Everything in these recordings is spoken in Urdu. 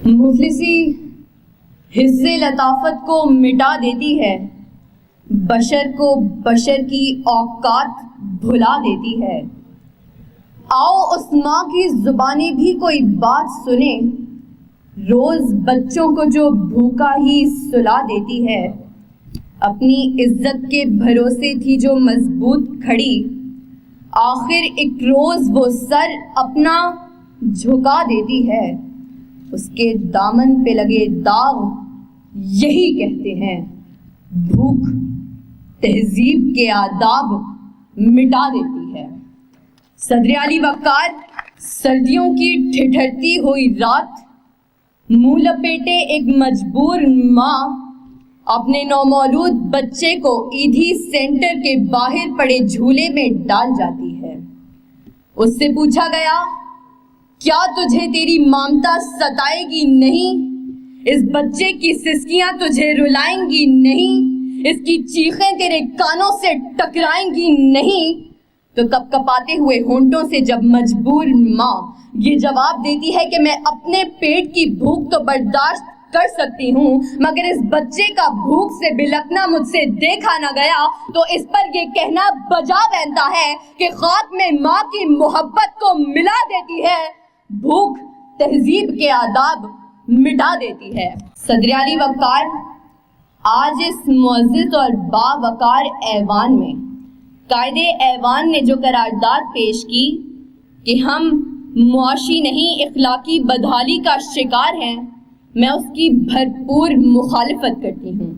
مفلسی حصے لطافت کو مٹا دیتی ہے، بشر کو بشر کی اوقات بھلا دیتی ہے۔ آؤ اس ماں کی زبانی بھی کوئی بات سنے، روز بچوں کو جو بھوکا ہی سلا دیتی ہے۔ اپنی عزت کے بھروسے تھی جو مضبوط کھڑی، آخر ایک روز وہ سر اپنا جھکا دیتی ہے۔ اس کے دامن پہ لگے داغ یہی کہتے ہیں، بھوک تہذیب کے آداب مٹا دیتی ہے۔ صدر علی وقار سردیوں کی ٹھٹھرتی ہوئی رات، منہ لپیٹے ایک مجبور ماں اپنے نومولود بچے کو ایدھی سینٹر کے باہر پڑے جھولے میں ڈال جاتی ہے۔ اس سے پوچھا گیا، کیا تجھے تیری مامتا ستائے گی نہیں؟ اس بچے کی سسکیاں تجھے رلائیں گی نہیں؟ اس کی چیخیں تیرے کانوں سے ٹکرائیں گی نہیں؟ تو کپ کپاتے ہوئے ہونٹوں سے جب مجبور ماں یہ جواب دیتی ہے کہ میں اپنے پیٹ کی بھوک تو برداشت کر سکتی ہوں، مگر اس بچے کا بھوک سے بلکنا مجھ سے دیکھا نہ گیا، تو اس پر یہ کہنا بجا بنتا ہے کہ خاک میں ماں کی محبت کو ملا دیتی ہے، بھوک تہذیب کے آداب مٹا دیتی ہے۔ صدر علی وقار آج اس معزز اور باوقار ایوان میں قائد ایوان نے جو قرارداد پیش کی کہ ہم معاشی نہیں اخلاقی بدحالی کا شکار ہیں، میں اس کی بھرپور مخالفت کرتی ہوں،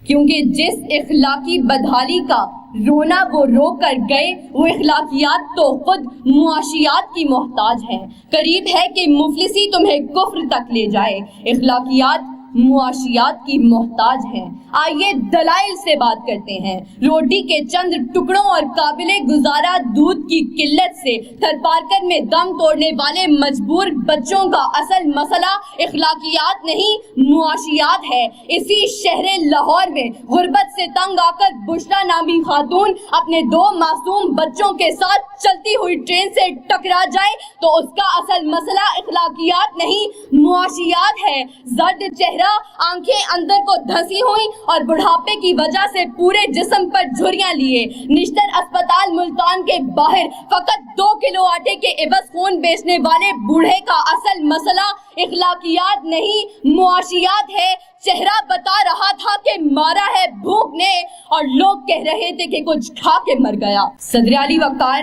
کیونکہ جس اخلاقی بدحالی کا رونا وہ رو کر گئے، وہ اخلاقیات تو خود معاشیات کی محتاج ہیں۔ قریب ہے کہ مفلسی تمہیں کفر تک لے جائے، اخلاقیات معاشیات کی محتاج ہیں۔ آئیے دلائل سے بات کرتے ہیں۔ روٹی کے چند ٹکڑوں اور قابل گزارا دودھ کی قلت سے تھر پارکر میں دم توڑنے والے مجبور بچوں کا اصل مسئلہ اخلاقیات نہیں معاشیات ہے۔ اسی شہر لاہور میں غربت سے تنگ آ کر بشرا نامی خاتون اپنے 2 معصوم بچوں کے ساتھ چلتی ہوئی ٹرین سے ٹکرا جائے تو اس کا اصل مسئلہ اخلاقیات نہیں معاشیات ہے۔ زرد چہرہ، آنکھیں اندر کو دھسی ہوئی اور بڑھاپے کی وجہ سے پورے جسم پر جھریاں لیے، نشتر اسپتال ملتان کے باہر فقط 2 کلو آٹے کے عوض خون بیچنے والے بوڑھے کا اصل مسئلہ اخلاقیات نہیں معاشیات ہے۔ چہرہ بتا رہا تھا کہ مارا ہے بھوک نے، اور لوگ کہہ رہے تھے کہ کچھ کھا کے مر گیا۔ صدر علی وقار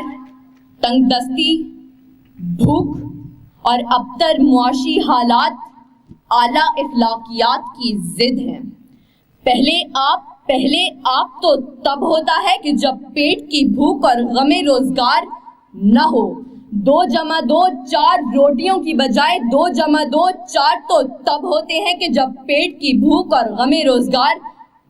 تنگ دستی، بھوک اور ابتر معاشی حالات اعلیٰ اخلاقیات کی ضد ہیں۔ پہلے آپ تو تب ہوتا ہے کہ جب پیٹ کی بھوک اور غم روزگار نہ ہو۔ 2 + 2 4 روٹیوں کی بجائے 2 + 2 4 تو تب ہوتے ہیں کہ جب پیٹ کی بھوک اور غم روزگار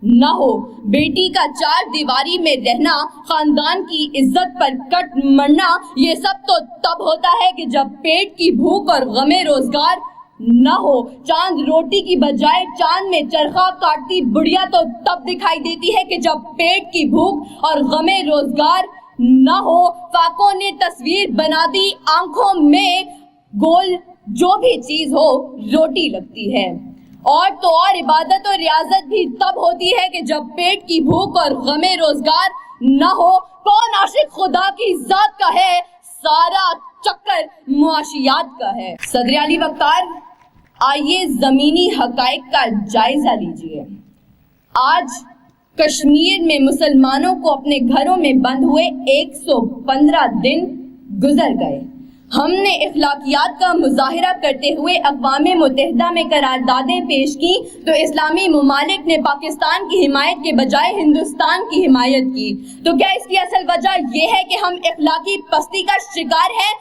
نہ ہو۔ بیٹی کا 4 دیواری میں رہنا، خاندان کی عزت پر کٹ مرنا، یہ سب تو تب ہوتا ہے کہ جب پیٹ کی بھوک اور غم روزگار نہ ہو۔ چاند روٹی کی بجائے چاند میں چرخہ کاٹتی بڑھیا تو تب دکھائی دیتی ہے کہ جب پیٹ کی بھوک اور غم روزگار نہ ہو۔ فاقوں نے تصویر بنا دی، آنکھوں میں گول جو بھی چیز ہو روٹی لگتی ہے۔ اور تو اور عبادت و ریاضت بھی تب ہوتی ہے کہ جب پیٹ کی بھوک اور غم روزگار نہ ہو۔ کون عاشق خدا کی ذات کا ہے، سارا چکر معاشیات کا ہے۔ صدر علی وقار آئیے زمینی حقائق کا جائزہ لیجئے۔ آج کشمیر میں مسلمانوں کو اپنے گھروں میں بند ہوئے 115 دن گزر گئے۔ ہم نے اخلاقیات کا مظاہرہ کرتے ہوئے اقوام متحدہ میں قراردادیں پیش کی تو اسلامی ممالک نے پاکستان کی حمایت کے بجائے ہندوستان کی حمایت کی۔ تو کیا اس کی اصل وجہ یہ ہے کہ ہم اخلاقی پستی کا شکار ہیں؟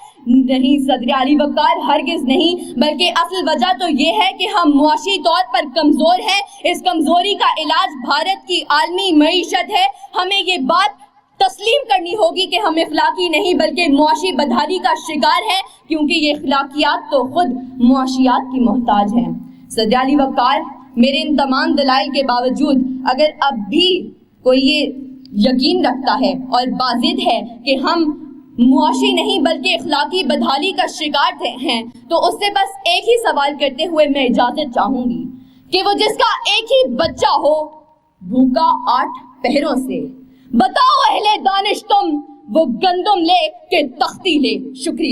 نہیں صدر علی وقار، ہرگز نہیں، بلکہ اصل وجہ تو یہ ہے کہ ہم معاشی طور پر کمزور ہیں۔ اس کمزوری کا علاج بھارت کی عالمی معیشت ہے۔ ہمیں یہ بات تسلیم کرنی ہوگی کہ ہم اخلاقی نہیں بلکہ معاشی بدحالی کا شکار ہیں، کیونکہ یہ اخلاقیات تو خود معاشیات کی محتاج ہیں۔ صدر علی وقار، میرے ان تمام دلائل کے باوجود اگر اب بھی کوئی یہ یقین رکھتا ہے اور بازد ہے کہ ہم معاشی نہیں بلکہ اخلاقی بدحالی کا شکار ہیں تو اس سے بس ایک ہی سوال کرتے ہوئے میں اجازت چاہوں گی کہ وہ جس کا ایک ہی بچہ ہو بھوکا 8 پہروں سے، بتاؤ اہل دانش تم وہ گندم لے کہ تختی لے. شکریہ.